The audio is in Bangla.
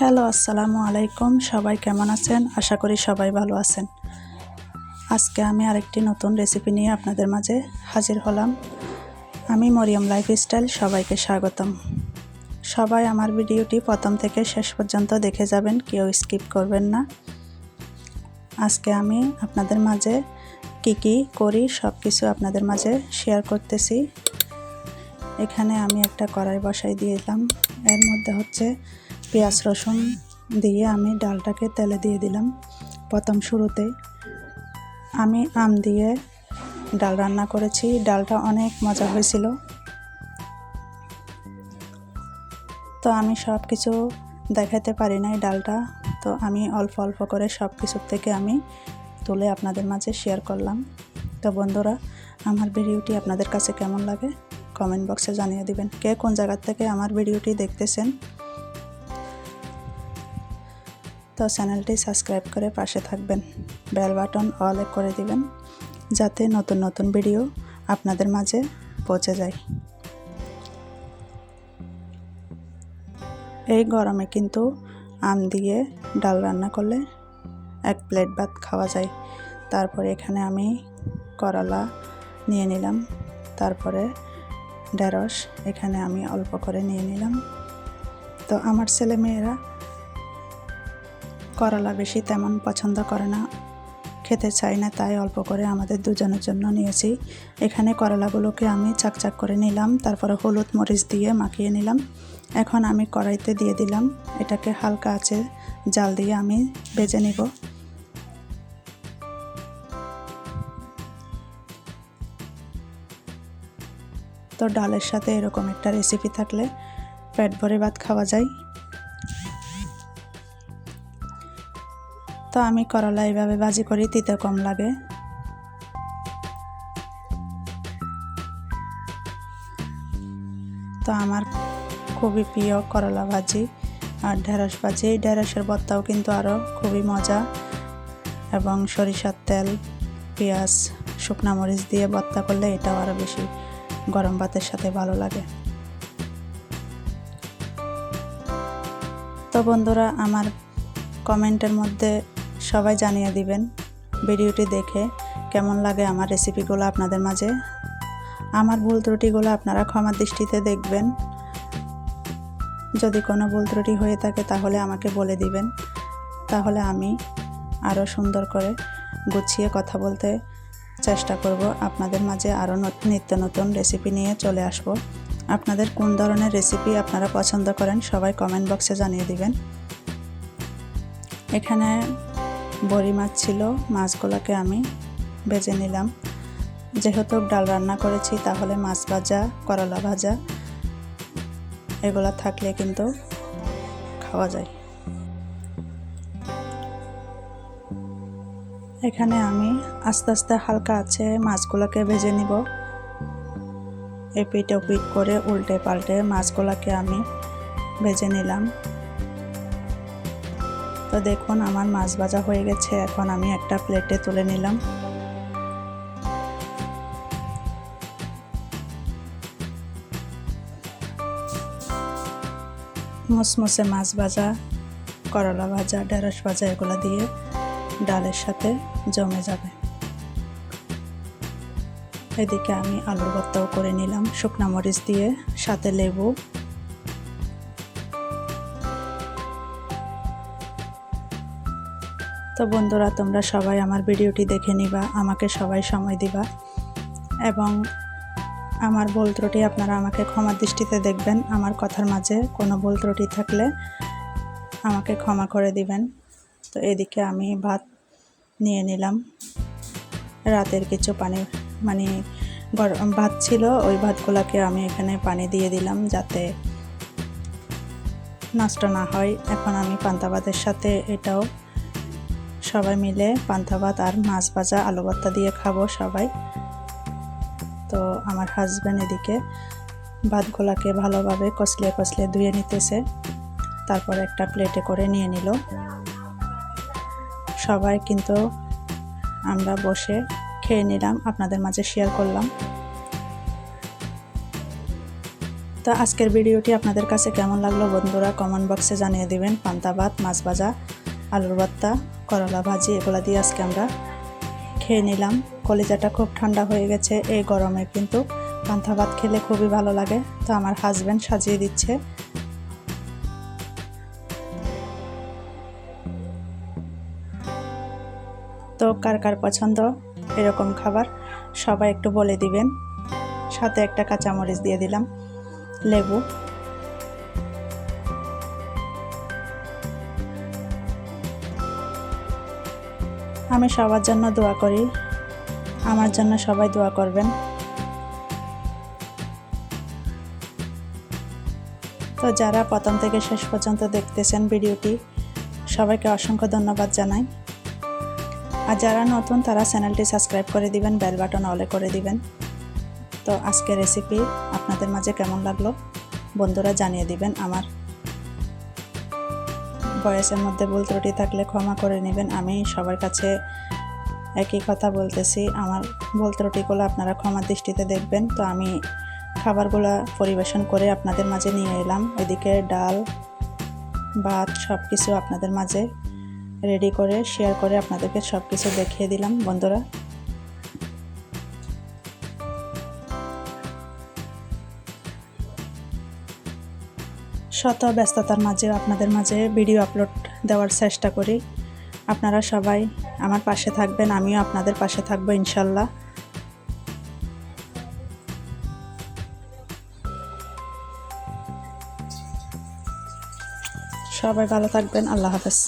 হ্যালো, আসসালামু আলাইকুম। সবাই কেমন আছেন? আশা করি সবাই ভালো আছেন। আজকে আমি আরেকটি নতুন রেসিপি নিয়ে আপনাদের মাঝে হাজির হলাম। আমি মরিয়ম লাইফস্টাইল, সবাইকে স্বাগতম। সবাই আমার ভিডিওটি প্রথম থেকে শেষ পর্যন্ত দেখে যাবেন, কেউ স্কিপ করবেন না। আজকে আমি আপনাদের মাঝে কি করি সব কিছু আপনাদের মাঝে শেয়ার করতেছি। এখানে আমি একটা কড়াই বসাই দিলাম। এর মধ্যে হচ্ছে পেঁয়াজ রসুন দিয়ে আমি ডালটাকে তেলে দিয়ে দিলাম। প্রথম শুরুতে আমি আম দিয়ে ডাল রান্না করেছি, ডালটা অনেক মজা হয়েছিল। তো আমি সব কিছু দেখাতে পারি নাই ডালটা, তো আমি অল্প অল্প করে সব কিছুর থেকে আমি তুলে আপনাদের মাঝে শেয়ার করলাম। তো বন্ধুরা, আমার ভিডিওটি আপনাদের কাছে কেমন লাগে কমেন্ট বক্সে জানিয়ে দিবেন। কে কোন জায়গা থেকে আমার ভিডিওটি দেখতেছেন। তো চ্যানেলটি সাবস্ক্রাইব করে পাশে থাকবেন, বেল বাটন অলে করে দিবেন, যাতে নতুন নতুন ভিডিও আপনাদের মাঝে পৌঁছে যায়। এই গরমে কিন্তু আম দিয়ে ডাল রান্না করলে এক প্লেট ভাত খাওয়া যায়। তারপরে এখানে আমি করলা নিয়ে নিলাম, তারপরে ঢেঁড়স এখানে আমি অল্প করে নিয়ে নিলাম। তো আমার ছেলে মেয়েরা করলা বেশি তেমন পছন্দ করে না, খেতে চাই না, তাই অল্প করে আমাদের দুজনের জন্য নিয়েছি। এখানে করলাগুলোকে আমি চাকচাক করে নিলাম, তারপরে হলুদ মরিচ দিয়ে মাখিয়ে নিলাম। এখন আমি কড়াইতে দিয়ে দিলাম, এটাকে হালকা আঁচে জাল দিয়ে আমি ভেজে নিব। তো ডালের সাথে এরকম একটা রেসিপি থাকলে পেট ভরে ভাত খাওয়া যায়। তো আমি করলা এইভাবে ভাজি করি, তিতে কম লাগে। তো আমার খুবই প্রিয় করলা ভাজি আর ঢেঁড়স ভাজি। ঢেঁড়সের ভর্তাও কিন্তু আরও খুবই মজা, এবং সরিষার তেল, পেঁয়াজ, শুকনা মরিচ দিয়ে ভর্তা করলে এটাও আরও বেশি গরম ভাতের সাথে ভালো লাগে। তো বন্ধুরা, আমার কমেন্টের মধ্যে সবাই জানিয়ে দিবেন ভিডিওটি দেখে কেমন লাগে আমার রেসিপিগুলো আপনাদের মাঝে। আমার ভুল ত্রুটিগুলো আপনারা ক্ষমার দৃষ্টিতে দেখবেন। যদি কোনো ভুল ত্রুটি হয়ে থাকে তাহলে আমাকে বলে দিবেন, তাহলে আমি আরও সুন্দর করে গুছিয়ে কথা বলতে চেষ্টা করব। আপনাদের মাঝে আরও নিত্য নতুন রেসিপি নিয়ে চলে আসব। আপনাদের কোন ধরনের রেসিপি আপনারা পছন্দ করেন সবাই কমেন্ট বক্সে জানিয়ে দিবেন। এখানে বড়ি মাছ ছিল, মাছগুলোকে আমি ভেজে নিলাম। যেহেতু ডাল রান্না করেছি, তাহলে মাছ ভাজা, করলা ভাজা এগুলা থাকলে কিন্তু খাওয়া যায়। এখানে আমি আস্তে আস্তে হালকা আছে মাছগুলোকে ভেজে নিব। এপিট ওপিট করে উল্টে পাল্টে মাছগুলোকে আমি ভেজে নিলাম। তো দেখুন আমার মাছ ভাজা হয়ে গেছে। এখন আমি একটা প্লেটে তুলে নিলাম। মুসমুসে মাছ ভাজা, করলা ভাজা, ঢেঁড়স ভাজা এগুলো দিয়ে ডালের সাথে জমে যাবে। এদিকে আমি আলুর ভর্তাও করে নিলাম শুকনা মরিচ দিয়ে, সাথে লেবু। তো বন্ধুরা, তোমরা সবাই আমার ভিডিওটি দেখে নিবা, আমাকে সবাই সময় দিবা, এবং আমার ভুল ত্রুটি আপনারা আমাকে ক্ষমার দৃষ্টিতে দেখবেন। আমার কথার মাঝে কোনো ভুল ত্রুটি থাকলে আমাকে ক্ষমা করে দিবেন। তো এদিকে আমি ভাত নিয়ে নিলাম। রাতের কিছু পানি গরম ভাত ছিল, ওই ভাতগুলোকে আমি এখানে পানি দিয়ে দিলাম যাতে নষ্ট না হয়। এখন আমি পান্তা ভাতের সাথে এটাও সবাই মিলে পান্তা ভাত আর মাছ ভাজা আলু ভর্তা দিয়ে খাবো সবাই। তো আমার হাজব্যান্ড এদিকে ভাতগুলোকে ভালোভাবে কষলে ধুয়ে নিতেছে, তারপর একটা প্লেটে করে নিয়ে নিল। সবাই কিন্তু আমরা বসে খেয়ে নিলাম, আপনাদের মাঝে শেয়ার করলাম। তো আজকের ভিডিওটি আপনাদের কাছে কেমন লাগলো বন্ধুরা কমেন্ট বক্সে জানিয়ে দিবেন। পান্তা ভাত, মাছ ভাজা, আলুর ভর্তা, করলা ভাজি এগুলো দিয়ে আজকে আমরা খেয়ে নিলাম। কলিজাটা খুব ঠান্ডা হয়ে গেছে। এই গরমে কিন্তু পান্তা ভাত খেলে খুবই ভালো লাগে। তো আমার হাজব্যান্ড সাজিয়ে দিচ্ছে। তো কার কার পছন্দ এরকম খাবার সবাই একটু বলে দিবেন। সাথে একটা কাঁচামরিচ দিয়ে দিলাম, লেবু। আমি সবার জন্য দোয়া করি, আমার জন্য সবাই দোয়া করবেন। তো যারা প্রথম থেকে শেষ পর্যন্ত দেখতেছেন ভিডিওটি, সবাইকে অসংখ্য ধন্যবাদ জানাই। আর যারা নতুন তারা চ্যানেলটি সাবস্ক্রাইব করে দিবেন, বেল বাটন অলে করে দিবেন। তো আজকের রেসিপি আপনাদের মাঝে কেমন লাগলো বন্ধুরা জানিয়ে দিবেন। আমার ভয়েসের মধ্যে ভুল ত্রুটি থাকলে ক্ষমা করে নেবেন। আমি সবার কাছে একই কথা বলতেছি, আমার ভুল ত্রুটিগুলো আপনারা ক্ষমা দৃষ্টিতে দেখবেন। তো আমি খাবারগুলো পরিবেশন করে আপনাদের মাঝে নিয়ে এলাম। এদিকে ডাল, ভাত সব কিছু আপনাদের মাঝে রেডি করে শেয়ার করে আপনাদেরকে সব কিছু দেখিয়ে দিলাম বন্ধুরা। শত ব্যস্ততার মাঝেও আপনাদের মাঝে ভিডিও আপলোড দেওয়ার চেষ্টা করি। আপনারা সবাই আমার পাশে থাকবেন, আমিও আপনাদের পাশে থাকবো ইনশাল্লাহ। সবাই ভালো থাকবেন। আল্লাহ হাফেজ।